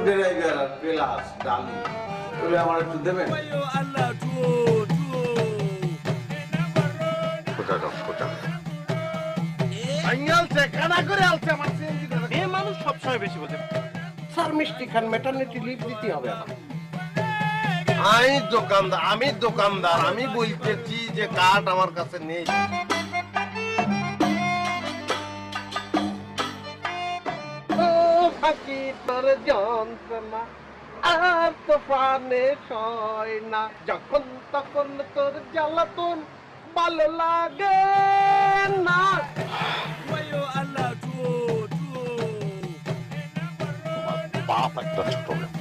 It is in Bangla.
ড্রাইভার প্লাস ডালি ওগুলো আমার একটু দেবেন? মানুষ সবসময় বেশি বোঝে। স্যার মিষ্টি খান, ম্যাটারনিটি লিভ দিতে হবে আমার। আমি দোকানদার, আমি বলতেছি যে কার্ড আমার কাছে নেই। ফাঁকি তোর যন্ত্রণা আর তো প্রাণে সয় না, যখন তখন তোর জ্বালাতন ভালো লাগে না। বাপ একটা ছোট লোক।